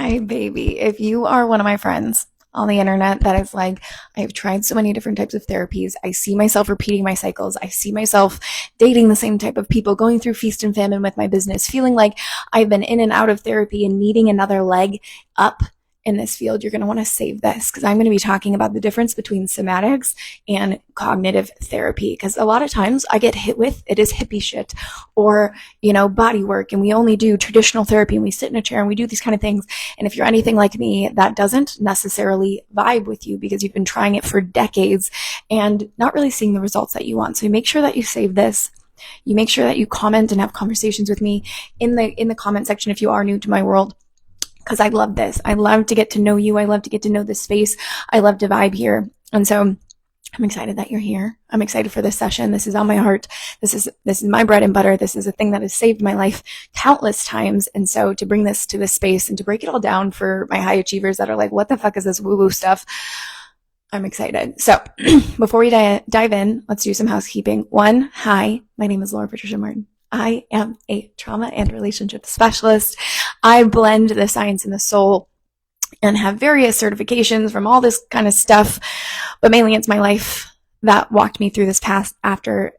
Hi, baby. If you are one of my friends on the internet that is like, I've tried so many different types of therapies. I see myself repeating my cycles. I see myself dating the same type of people, going through feast and famine with my business, feeling like I've been in and out of therapy and needing another leg up in this field. You're going to want to save this because I'm going to be talking about the difference between somatics and cognitive therapy. Because a lot of times I get hit with it is hippie shit or, body work. And we only do traditional therapy and we sit in a chair and we do these kind of things. And if you're anything like me, that doesn't necessarily vibe with you because you've been trying it for decades and not really seeing the results that you want. So make sure that you save this. You make sure that you comment and have conversations with me in the comment section if you are new to my world. Because I love this. I love to get to know you. I love to get to know this space. I love to vibe here. And so I'm excited that you're here. I'm excited for this session. This is on my heart. This is my bread and butter. This is a thing that has saved my life countless times. And so to bring this to this space and to break it all down for my high achievers that are like, what the fuck is this woo-woo stuff? I'm excited. So before we dive in, let's do some housekeeping. One, hi, my name is Laura Patricia Martin. I am a trauma and relationship specialist. I blend the science and the soul and have various certifications from all this kind of stuff, but mainly it's my life that walked me through this path after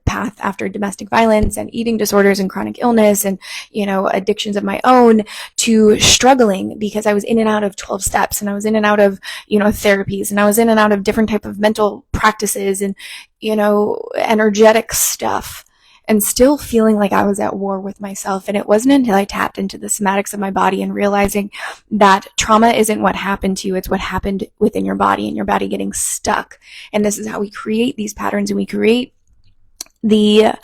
domestic violence and eating disorders and chronic illness and, addictions of my own to struggling because I was in and out of 12 steps and I was in and out of, therapies and I was in and out of different type of mental practices and, energetic stuff. And still feeling like I was at war with myself. And it wasn't until I tapped into the somatics of my body and realizing that trauma isn't what happened to you, it's what happened within your body and your body getting stuck. And this is how we create these patterns and we create the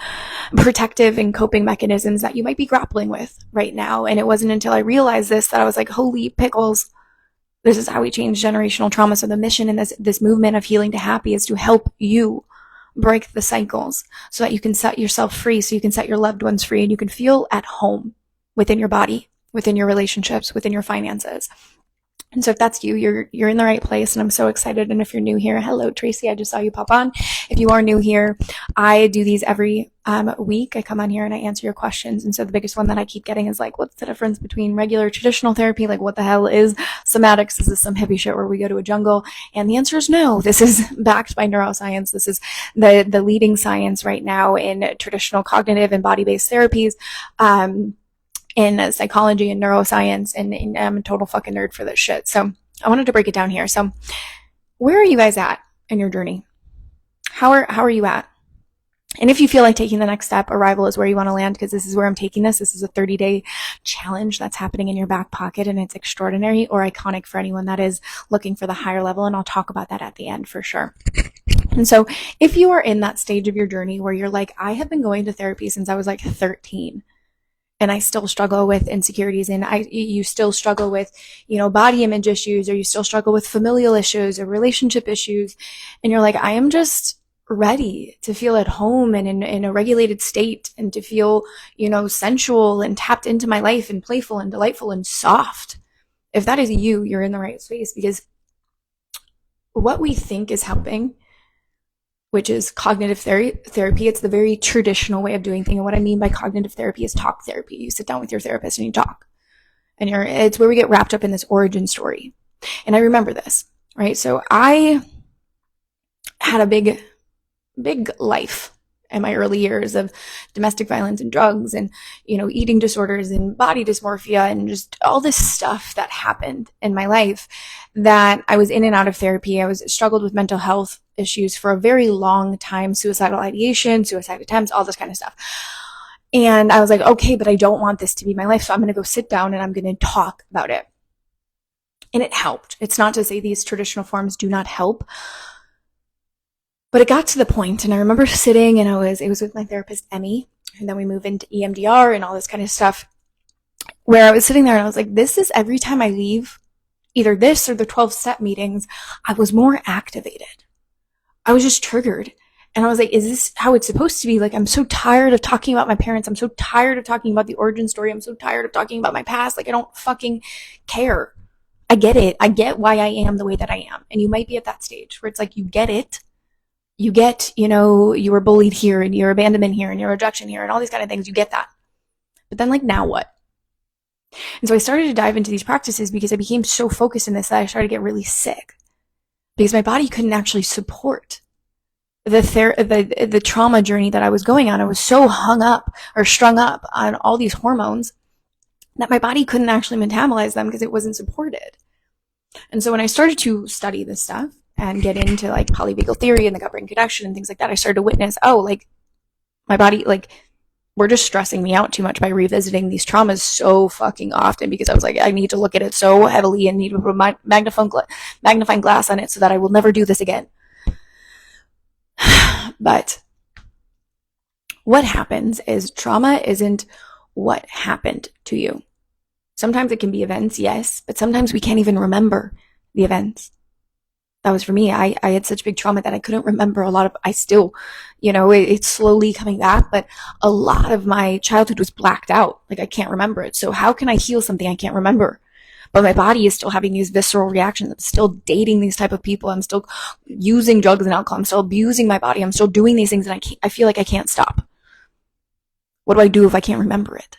protective and coping mechanisms that you might be grappling with right now. And it wasn't until I realized this that I was like, holy pickles. This is how we change generational trauma. So the mission in this movement of Healing to Happy is to help you break the cycles so that you can set yourself free, so you can set your loved ones free, and you can feel at home within your body, within your relationships, within your finances. And so if that's you, you're in the right place, and I'm so excited. And if you're new here, hello, Tracy, I just saw you pop on. If you are new here, I do these every week. I come on here and I answer your questions. And so the biggest one that I keep getting is like, what's the difference between regular traditional therapy? Like, what the hell is somatics? Is this some hippie shit where we go to a jungle? And the answer is no. This is backed by neuroscience. This is the leading science right now in traditional cognitive and body-based therapies. In psychology and neuroscience, and I'm a total fucking nerd for this shit. So I wanted to break it down here. So where are you guys at in your journey? How are you at? And if you feel like taking the next step, Arrival is where you want to land, because this is where I'm taking this. This is a 30-day challenge that's happening in your back pocket, and it's extraordinary or iconic for anyone that is looking for the higher level. And I'll talk about that at the end for sure. And so if you are in that stage of your journey where you're like, I have been going to therapy since I was like 13, and I still struggle with insecurities, and you still struggle with, body image issues, or you still struggle with familial issues or relationship issues. And you're like, I am just ready to feel at home and in a regulated state, and to feel, sensual and tapped into my life and playful and delightful and soft. If that is you, you're in the right space, because what we think is helping, which is cognitive therapy. It's the very traditional way of doing things. And what I mean by cognitive therapy is talk therapy. You sit down with your therapist and you talk. And it's where we get wrapped up in this origin story. And I remember this, right? So I had a big life in my early years of domestic violence and drugs and, eating disorders and body dysmorphia and just all this stuff that happened in my life, that I was in and out of therapy. I was struggled with mental health issues for a very long time, suicidal ideation, suicide attempts, all this kind of stuff. And I was like, okay, but I don't want this to be my life. So I'm going to go sit down and I'm going to talk about it. And it helped. It's not to say these traditional forms do not help, but it got to the point, and I remember sitting, and it was with my therapist, Emmy, and then we moved into EMDR and all this kind of stuff, where I was sitting there and I was like, this is every time I leave either this or the 12-step meetings, I was more activated. I was just triggered. And I was like, is this how it's supposed to be? Like, I'm so tired of talking about my parents. I'm so tired of talking about the origin story. I'm so tired of talking about my past. Like, I don't fucking care. I get it. I get why I am the way that I am. And you might be at that stage where it's like, you get it. You get, you were bullied here and your abandonment here and your rejection here and all these kind of things. You get that. But then, like, now what? And so I started to dive into these practices because I became so focused in this that I started to get really sick because my body couldn't actually support the trauma journey that I was going on. I was so hung up or strung up on all these hormones that my body couldn't actually metabolize them because it wasn't supported. And so when I started to study this stuff and get into like polyvagal theory and the gut brain connection and things like that, I started to witness, oh, like my body, like we're just stressing me out too much by revisiting these traumas so fucking often, because I was like, I need to look at it so heavily and need to put my magnifying glass on it so that I will never do this again. But what happens is trauma isn't what happened to you. Sometimes it can be events, yes, but sometimes we can't even remember the events. That was for me. I had such big trauma that I couldn't remember a lot of, I still, it's slowly coming back, but a lot of my childhood was blacked out. Like I can't remember it. So how can I heal something I can't remember? But my body is still having these visceral reactions. I'm still dating these type of people. I'm still using drugs and alcohol. I'm still abusing my body. I'm still doing these things and I feel like I can't stop. What do I do if I can't remember it?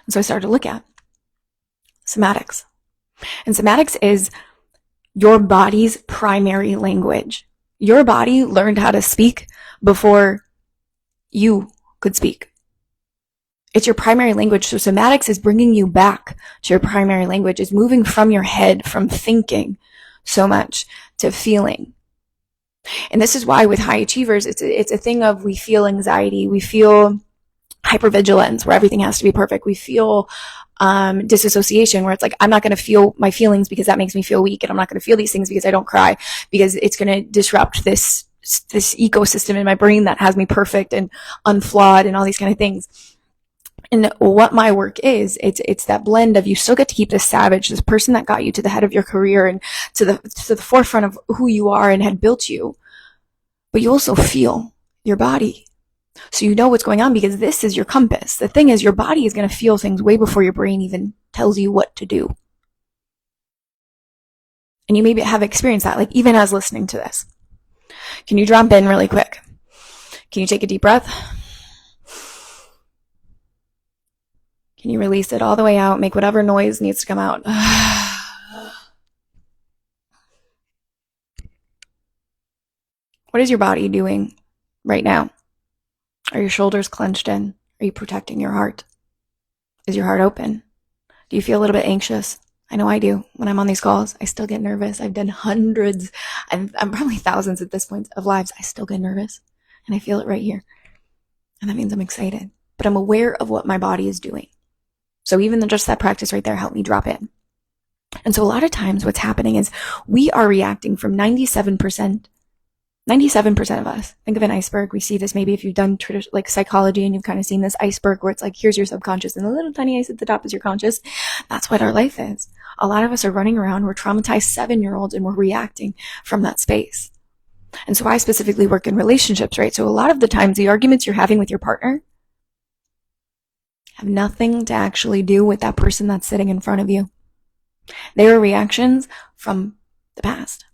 And so I started to look at somatics. And somatics is your body's primary language. Your body learned how to speak before you could speak. It's your primary language. So somatics is bringing you back to your primary language. It's moving from your head, from thinking so much to feeling. And this is why with high achievers, it's a thing of we feel anxiety, we feel hypervigilance where everything has to be perfect. We feel dissociation where it's like, I'm not going to feel my feelings because that makes me feel weak, and I'm not going to feel these things because I don't cry, because it's going to disrupt this ecosystem in my brain that has me perfect and unflawed and all these kind of things. And what my work is, it's that blend of you still get to keep this savage, this person that got you to the head of your career and to the forefront of who you are and had built you, but you also feel your body. So you know what's going on because this is your compass. The thing is, your body is going to feel things way before your brain even tells you what to do. And you maybe have experienced that, like even as listening to this. Can you drop in really quick? Can you take a deep breath? Can you release it all the way out? Make whatever noise needs to come out. What is your body doing right now? Are your shoulders clenched in? Are you protecting your heart? Is your heart open? Do you feel a little bit anxious? I know I do. When I'm on these calls, I still get nervous. I've done hundreds, I'm probably thousands at this point of lives. I still get nervous, and I feel it right here. And that means I'm excited, but I'm aware of what my body is doing. So even just that practice right there helped me drop in. And so a lot of times what's happening is we are reacting from 97% of us. Think of an iceberg. We see this maybe if you've done like psychology and you've kind of seen this iceberg where it's like, here's your subconscious and the little tiny ice at the top is your conscious. That's what our life is. A lot of us are running around. We're traumatized 7-year-olds and we're reacting from that space. And so I specifically work in relationships, right? So a lot of the times the arguments you're having with your partner have nothing to actually do with that person that's sitting in front of you. They are reactions from the past.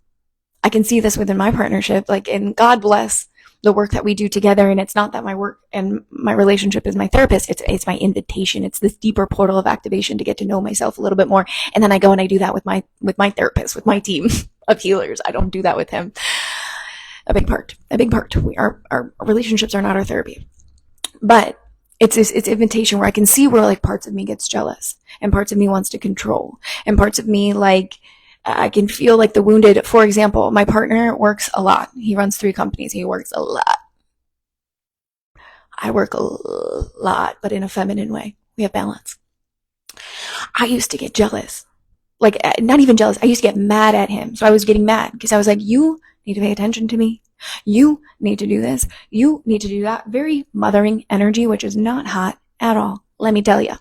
I can see this within my partnership, like, and God bless the work that we do together. And it's not that my work and my relationship is my therapist. It's my invitation. It's this deeper portal of activation to get to know myself a little bit more. And then I go and I do that with my therapist, with my team of healers. I don't do that with him. A big part. Our relationships are not our therapy, but it's invitation where I can see where like parts of me gets jealous and parts of me wants to control and parts of me like, I can feel like the wounded. For example, my partner works a lot. He runs 3 companies. He works a lot. I work a lot, but in a feminine way. We have balance. I used to get jealous. Like, not even jealous. I used to get mad at him. So I was getting mad because I was like, you need to pay attention to me. You need to do this. You need to do that. Very mothering energy, which is not hot at all. Let me tell you.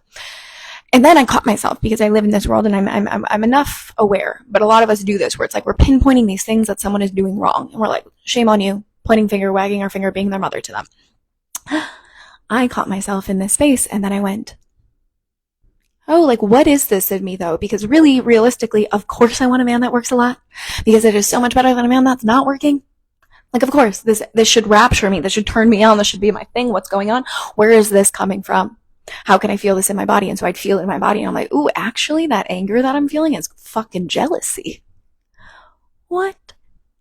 And then I caught myself because I live in this world and I'm enough aware, but a lot of us do this where it's like we're pinpointing these things that someone is doing wrong. And we're like, shame on you, pointing finger, wagging our finger, being their mother to them. I caught myself in this space and then I went, oh, like what is this in me though? Because really, realistically, of course I want a man that works a lot because it is so much better than a man that's not working. Like, of course, this should rapture me. This should turn me on. This should be my thing. What's going on? Where is this coming from? How can I feel this in my body? And so I'd feel it in my body, and I'm like, ooh, actually, that anger that I'm feeling is fucking jealousy. What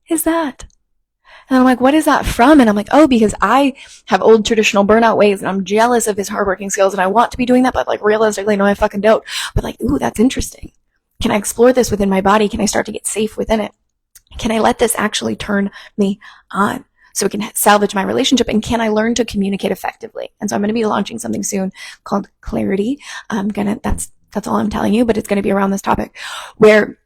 is that? And I'm like, what is that from? And I'm like, oh, because I have old traditional burnout ways and I'm jealous of his hardworking skills and I want to be doing that, but like realistically, no, I fucking don't. But like, ooh, that's interesting. Can I explore this within my body? Can I start to get safe within it? Can I let this actually turn me on so it can salvage my relationship? And can I learn to communicate effectively? And so I'm going to be launching something soon called Clarity. That's all I'm telling you, but it's going to be around this topic where,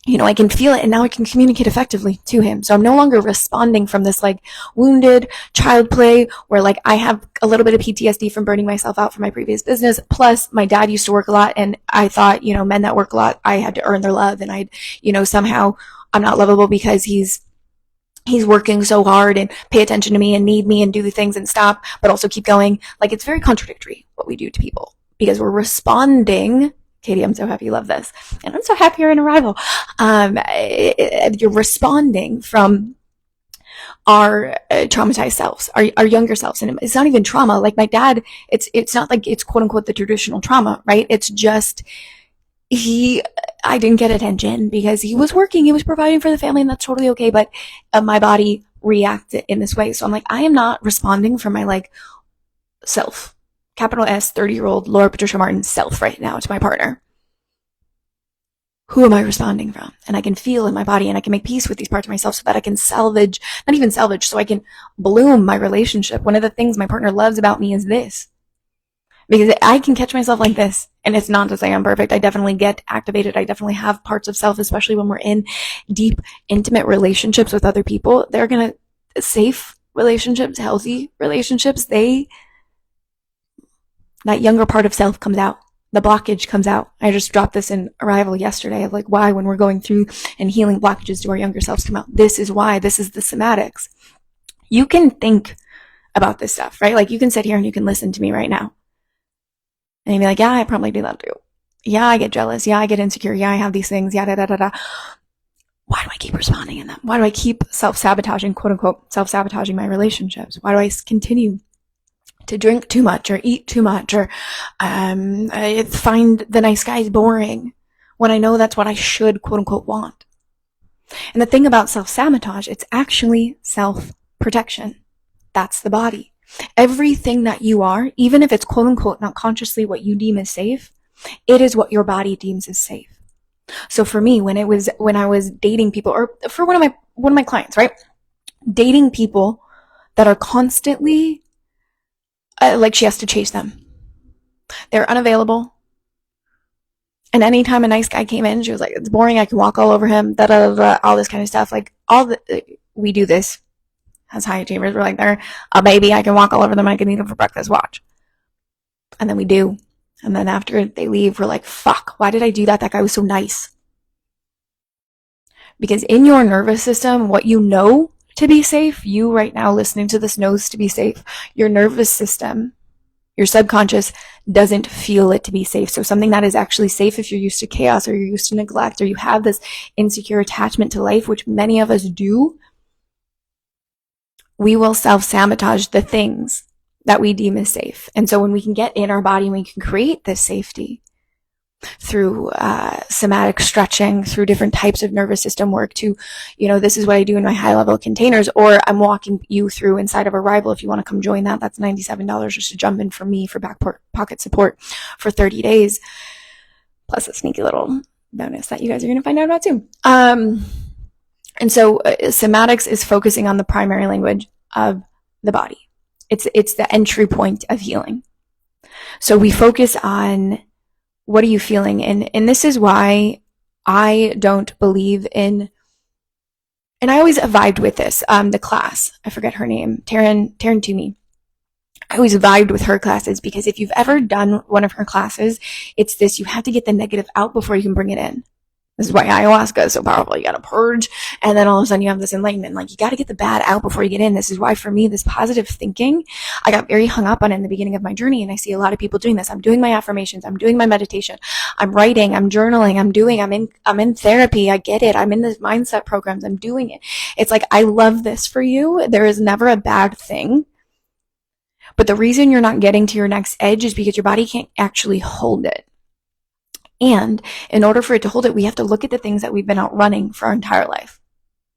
you know, I can feel it and now I can communicate effectively to him. So I'm no longer responding from this like wounded child play where like I have a little bit of PTSD from burning myself out from my previous business. Plus my dad used to work a lot and I thought, you know, men that work a lot, I had to earn their love and I'd, you know, somehow I'm not lovable because he's working so hard and pay attention to me and need me and do the things and stop, but also keep going. Like it's very contradictory what we do to people because we're responding. Katie, I'm so happy you love this. And I'm so happy you're in Arrival. You're responding from our traumatized selves, our younger selves. And it's not even trauma. Like my dad, it's not like it's quote unquote the traditional trauma, right? It's just I didn't get attention because he was working, he was providing for the family, and that's totally okay. But my body reacted in this way. So I'm like, I am not responding from my like self. Capital S, 30-year-old Laura Patricia Martin self right now to my partner. Who am I responding from? And I can feel in my body and I can make peace with these parts of myself so that I can salvage, not even salvage, so I can bloom my relationship. One of the things my partner loves about me is this. Because I can catch myself like this. And it's not to say I'm perfect. I definitely get activated. I definitely have parts of self, especially when we're in deep, intimate relationships with other people. They're going to, safe relationships, healthy relationships, that younger part of self comes out. The blockage comes out. I just dropped this in Arrival yesterday of like why when we're going through and healing blockages do our younger selves come out. This is why. This is the somatics. You can think about this stuff, right? Like you can sit here and you can listen to me right now. And you'd be like, yeah, I probably do that too. Yeah, I get jealous. Yeah, I get insecure. Yeah, I have these things. Yeah, da, da, da, da. Why do I keep responding in them? Why do I keep self-sabotaging, quote unquote, self-sabotaging my relationships? Why do I continue to drink too much or eat too much or I find the nice guys boring when I know that's what I should, quote unquote, want? And the thing about self-sabotage, it's actually self-protection. That's the body. Everything that you are, even if it's quote unquote not consciously what you deem as safe, it is what your body deems as safe. So for me, when I was dating people, or for one of my clients, right? Dating people that are constantly like she has to chase them. They're unavailable. And anytime a nice guy came in, she was like, it's boring. I can walk all over him, all this kind of stuff. Like we do this as high achievers. We're like, they're a baby. I can walk all over them. I can eat them for breakfast. Watch. And then we do. And then after they leave, we're like, fuck, why did I do that? That guy was so nice. Because in your nervous system, what you know to be safe, you right now listening to this knows to be safe. Your nervous system, your subconscious doesn't feel it to be safe. So something that is actually safe, if you're used to chaos or you're used to neglect or you have this insecure attachment to life, which many of us do, we will self-sabotage the things that we deem as safe. And so when we can get in our body and we can create this safety through somatic stretching, through different types of nervous system work to, this is what I do in my high level containers, or I'm walking you through inside of Arrival. If you want to come join that, that's $97 just to jump in for me for back pocket support for 30 days, plus a sneaky little bonus that you guys are going to find out about soon. And so Somatics is focusing on the primary language of the body. It's the entry point of healing. So we focus on what are you feeling? And this is why I don't believe in, and I always vibed with this, the class, I forget her name, Taryn Toomey. I always vibed with her classes because if you've ever done one of her classes, it's this, you have to get the negative out before you can bring it in. This is why ayahuasca is so powerful. You got to purge, and then all of a sudden you have this enlightenment. Like, you got to get the bad out before you get in. This is why, for me, this positive thinking, I got very hung up on in the beginning of my journey, and I see a lot of people doing this. I'm doing my affirmations. I'm doing my meditation. I'm writing. I'm journaling. I'm in therapy. I get it. I'm in the mindset programs. I'm doing it. It's like, I love this for you. There is never a bad thing. But the reason you're not getting to your next edge is because your body can't actually hold it. And in order for it to hold it, we have to look at the things that we've been outrunning for our entire life.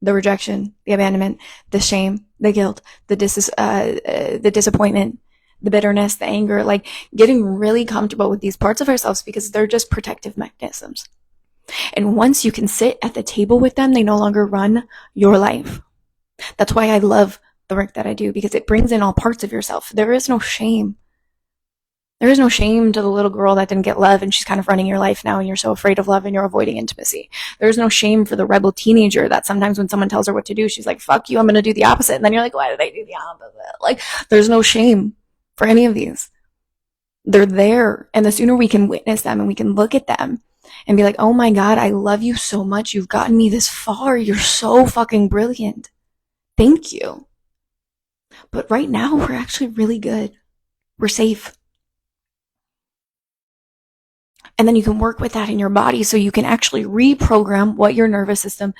The rejection, the abandonment, the shame, the guilt, the disappointment, the bitterness, the anger, like getting really comfortable with these parts of ourselves because they're just protective mechanisms. And once you can sit at the table with them, they no longer run your life. That's why I love the work that I do, because it brings in all parts of yourself. There is no shame. There is no shame to the little girl that didn't get love and she's kind of running your life now and you're so afraid of love and you're avoiding intimacy. There's no shame for the rebel teenager that sometimes when someone tells her what to do, she's like, fuck you, I'm going to do the opposite. And then you're like, why did I do the opposite? Like, there's no shame for any of these. They're there. And the sooner we can witness them and we can look at them and be like, oh my God, I love you so much. You've gotten me this far. You're so fucking brilliant. Thank you. But right now, we're actually really good. We're safe. And then you can work with that in your body so you can actually reprogram what your nervous system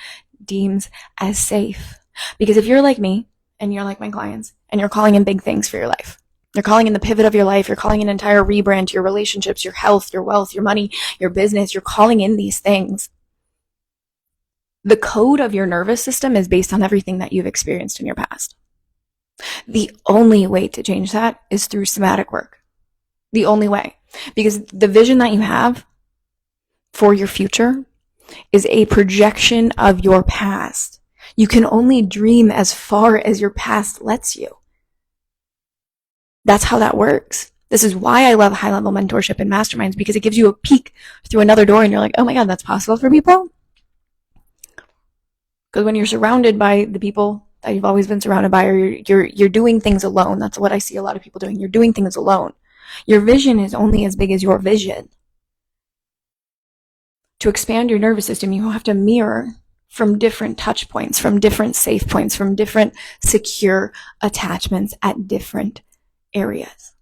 deems as safe. Because if you're like me and you're like my clients and you're calling in big things for your life, you're calling in the pivot of your life, you're calling in an entire rebrand to your relationships, your health, your wealth, your money, your business, you're calling in these things. The code of your nervous system is based on everything that you've experienced in your past. The only way to change that is through somatic work. The only way. Because the vision that you have for your future is a projection of your past. You can only dream as far as your past lets you. That's how that works. This is why I love high-level mentorship and masterminds, because it gives you a peek through another door and you're like, oh my God, that's possible for people? Because when you're surrounded by the people that you've always been surrounded by, or you're doing things alone, that's what I see a lot of people doing. You're doing things alone. Your vision is only as big as your vision. To expand your nervous system, you have to mirror from different touch points, from different safe points, from different secure attachments at different areas.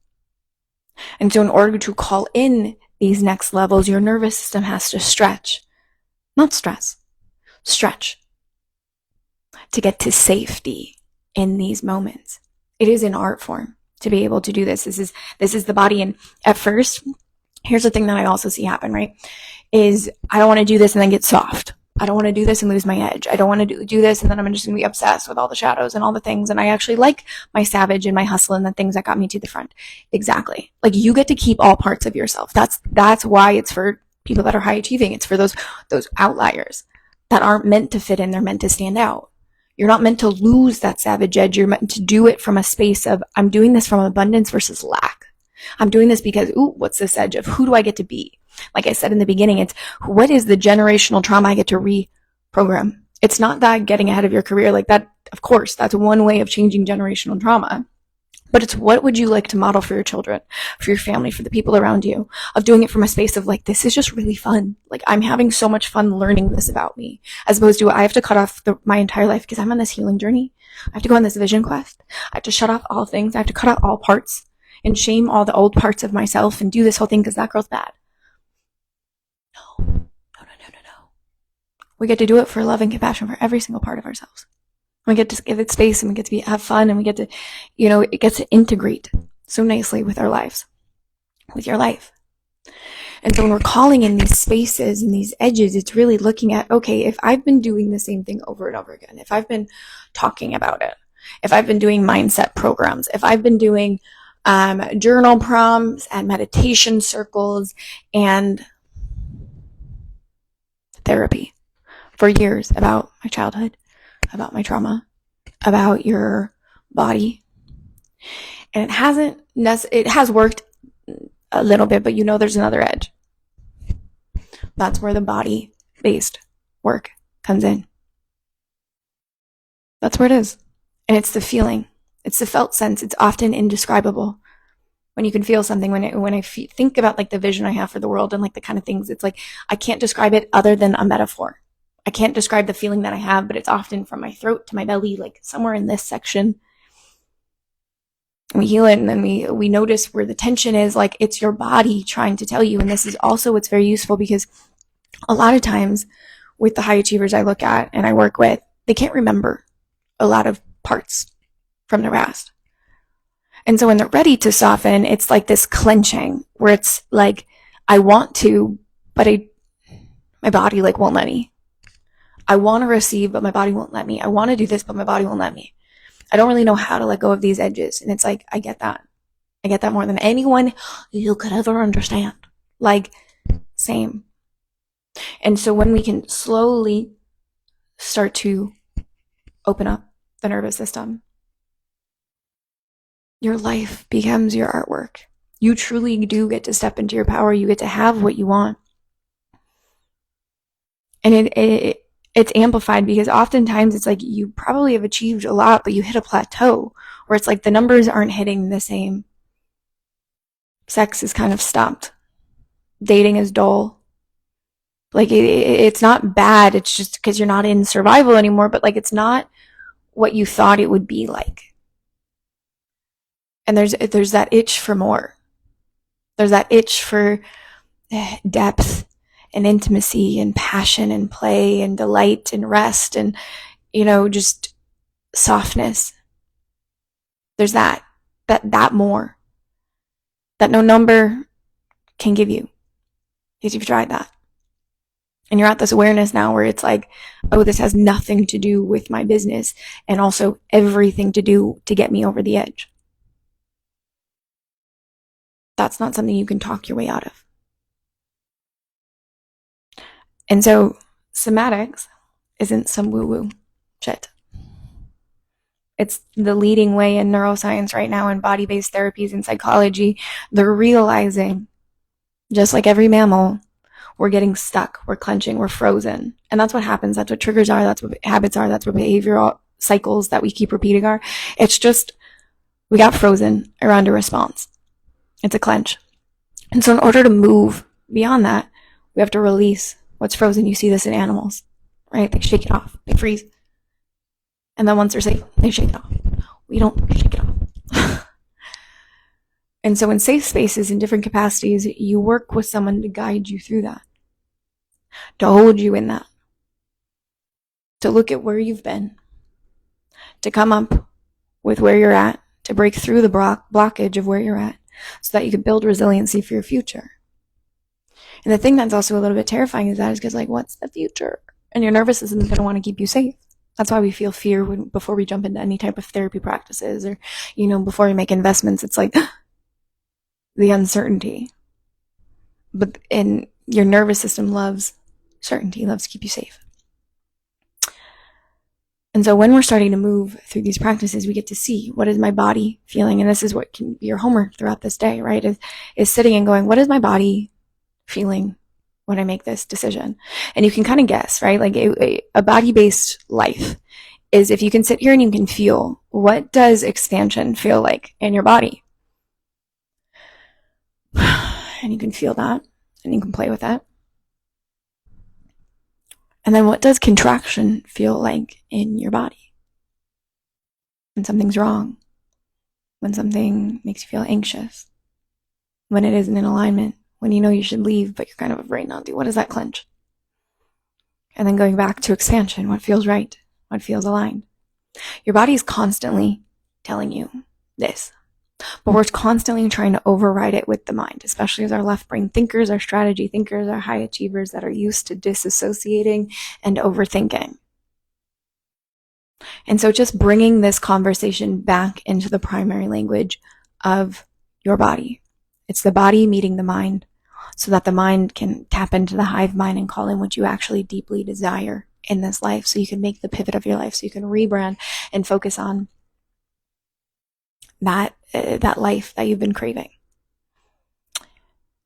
And so in order to call in these next levels, your nervous system has to stretch, not stress, stretch to get to safety in these moments. It is an art form to be able to do this. This is the body. And at first, here's the thing that I also see happen, right? Is I don't want to do this and then get soft. I don't want to do this and lose my edge. I don't want to do this and then I'm just going to be obsessed with all the shadows and all the things. And I actually like my savage and my hustle and the things that got me to the front. Exactly. Like, you get to keep all parts of yourself. That's why it's for people that are high achieving. It's for those outliers that aren't meant to fit in. They're meant to stand out. You're not meant to lose that savage edge. You're meant to do it from a space of, I'm doing this from abundance versus lack. I'm doing this because, what's this edge of who do I get to be? Like I said in the beginning, it's what is the generational trauma I get to reprogram? It's not that getting ahead of your career like that. Of course, that's one way of changing generational trauma. But it's what would you like to model for your children, for your family, for the people around you, of doing it from a space of like, this is just really fun. Like, I'm having so much fun learning this about me, as opposed to I have to cut off my entire life because I'm on this healing journey. I have to go on this vision quest. I have to shut off all things. I have to cut out all parts and shame all the old parts of myself and do this whole thing because that girl's bad. No. We get to do it for love and compassion for every single part of ourselves. We get to give it space and we get to have fun and we get to, it gets to integrate so nicely with our lives, with your life. And so when we're calling in these spaces and these edges, it's really looking at, okay, if I've been doing the same thing over and over again, if I've been talking about it, if I've been doing mindset programs, if I've been doing journal prompts and meditation circles and therapy for years about my childhood, about my trauma, about your body. And it has worked a little bit, but there's another edge. That's where the body-based work comes in. That's where it is. And it's the feeling. It's the felt sense. It's often indescribable. When you can feel something, when I think about like the vision I have for the world and like the kind of things, it's like, I can't describe it other than a metaphor. I can't describe the feeling that I have, but it's often from my throat to my belly, like somewhere in this section. And we heal it and then we notice where the tension is, like it's your body trying to tell you. And this is also what's very useful because a lot of times with the high achievers I look at and I work with, they can't remember a lot of parts from their past. And so when they're ready to soften, it's like this clenching where it's like, I want to, but my body like won't let me. I want to receive, but my body won't let me. I want to do this, but my body won't let me. I don't really know how to let go of these edges. And it's like, I get that. I get that more than anyone you could ever understand. Like, same. And so when we can slowly start to open up the nervous system, your life becomes your artwork. You truly do get to step into your power. You get to have what you want. And it's amplified because oftentimes it's like you probably have achieved a lot, but you hit a plateau where it's like the numbers aren't hitting the same. Sex is kind of stopped. Dating is dull. Like it's not bad. It's just because you're not in survival anymore, but like it's not what you thought it would be like. And there's that itch for more. There's that itch for depth and intimacy and passion and play and delight and rest and, just softness. There's that more that no number can give you because you've tried that. And you're at this awareness now where it's like, oh, this has nothing to do with my business and also everything to do to get me over the edge. That's not something you can talk your way out of. And so somatics isn't some woo-woo shit. It's the leading way in neuroscience right now in body-based therapies and psychology. They're realizing, just like every mammal, we're getting stuck, we're clenching, we're frozen. And that's what happens. That's what triggers are. That's what habits are. That's what behavioral cycles that we keep repeating are. It's just, we got frozen around a response. It's a clench. And so in order to move beyond that, we have to release what's frozen. You see this in animals, right? They shake it off. They freeze. And then once they're safe, they shake it off. We don't shake it off. And so in safe spaces, in different capacities, you work with someone to guide you through that, to hold you in that, to look at where you've been, to come up with where you're at, to break through the blockage of where you're at, so that you can build resiliency for your future. And the thing that's also a little bit terrifying is because, like, what's the future? And your nervous system is going to want to keep you safe. That's why we feel fear before we jump into any type of therapy practices or, before we make investments. It's like the uncertainty. But your nervous system loves certainty, loves to keep you safe. And so when we're starting to move through these practices, we get to see, what is my body feeling? And this is what can be your homework throughout this day, right? Is sitting and going, what is my body feeling when I make this decision? And you can kind of guess, right? Like a body-based life is if you can sit here and you can feel, what does expansion feel like in your body? And you can feel that and you can play with that. And then what does contraction feel like in your body? When something's wrong, when something makes you feel anxious, when it isn't in alignment, when you know you should leave, but you're kind of afraid not to. What does that clench? And then going back to expansion, what feels right? What feels aligned? Your body is constantly telling you this, but we're constantly trying to override it with the mind, especially as our left brain thinkers, our strategy thinkers, our high achievers that are used to disassociating and overthinking. And so just bringing this conversation back into the primary language of your body. It's the body meeting the mind so that the mind can tap into the hive mind and call in what you actually deeply desire in this life, so you can make the pivot of your life, so you can rebrand and focus on that life that you've been craving.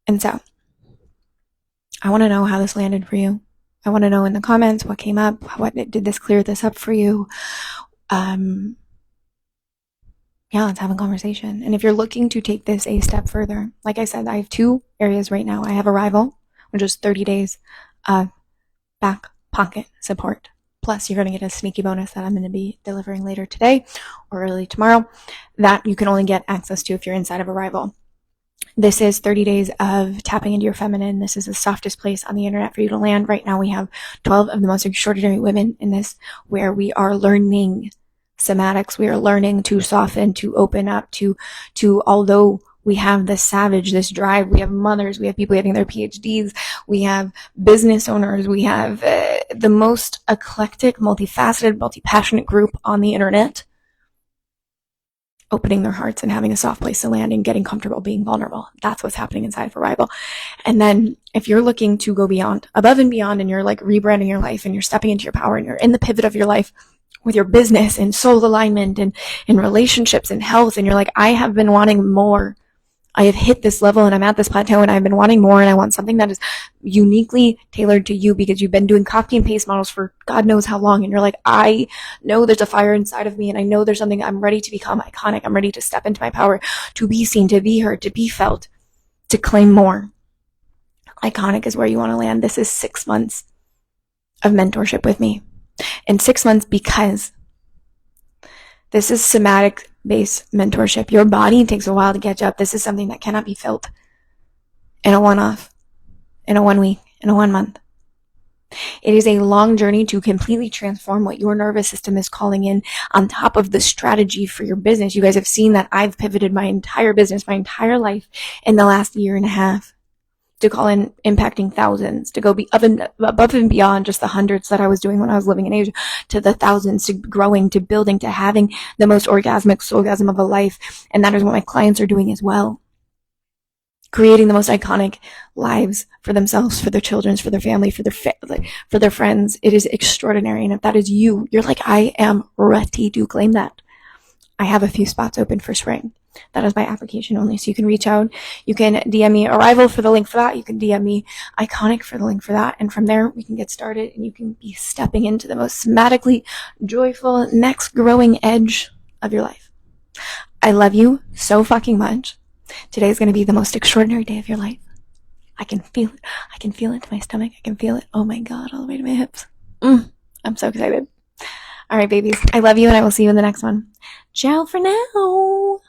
And so I want to know how this landed for you. I want to know in the comments what came up. Did this clear this up for you? Let's have a conversation. And if you're looking to take this a step further, like I said, I have 2 areas right now. I have Arrival, which is 30 days of back pocket support. Plus, you're going to get a sneaky bonus that I'm going to be delivering later today or early tomorrow that you can only get access to if you're inside of Arrival. This is 30 days of tapping into your feminine. This is the softest place on the internet for you to land. Right now, we have 12 of the most extraordinary women in this, where we are learning Somatics, we are learning to soften, to open up, to although we have this savage, this drive, we have mothers, we have people getting their PhDs, we have business owners, we have the most eclectic, multifaceted, multi-passionate group on the internet, opening their hearts and having a soft place to land and getting comfortable being vulnerable. That's what's happening inside of Arrival. And then if you're looking to go beyond, above and beyond, and you're like rebranding your life and you're stepping into your power and you're in the pivot of your life with your business and soul alignment and relationships and health, and you're like, I have been wanting more. I have hit this level and I'm at this plateau and I've been wanting more, and I want something that is uniquely tailored to you because you've been doing copy and paste models for God knows how long. And you're like, I know there's a fire inside of me and I know there's something. I'm ready to become iconic. I'm ready to step into my power, to be seen, to be heard, to be felt, to claim more. Iconic is where you want to land. This is 6 months of mentorship with me. And 6 months because this is somatic based mentorship. Your body takes a while to catch up. This is something that cannot be felt in a one-off, in a 1 week, in a 1 month. It is a long journey to completely transform what your nervous system is calling in on top of the strategy for your business. You guys have seen that I've pivoted my entire business, my entire life in the last year and a half to call in impacting thousands, to go above and beyond just the hundreds that I was doing when I was living in Asia, to the thousands, to growing, to building, to having the most orgasmic soulgasm of a life. And that is what my clients are doing as well. Creating the most iconic lives for themselves, for their children, for their family, for their friends. It is extraordinary. And if that is you, you're like, I am ready to claim that. I have a few spots open for spring. That is my application only. So you can reach out. You can DM me Arrival for the link for that. You can DM me Iconic for the link for that. And from there, we can get started and you can be stepping into the most somatically joyful next growing edge of your life. I love you so fucking much. Today is going to be the most extraordinary day of your life. I can feel it. I can feel it to my stomach. I can feel it. Oh my God, all the way to my hips. I'm so excited. All right, babies. I love you and I will see you in the next one. Ciao for now.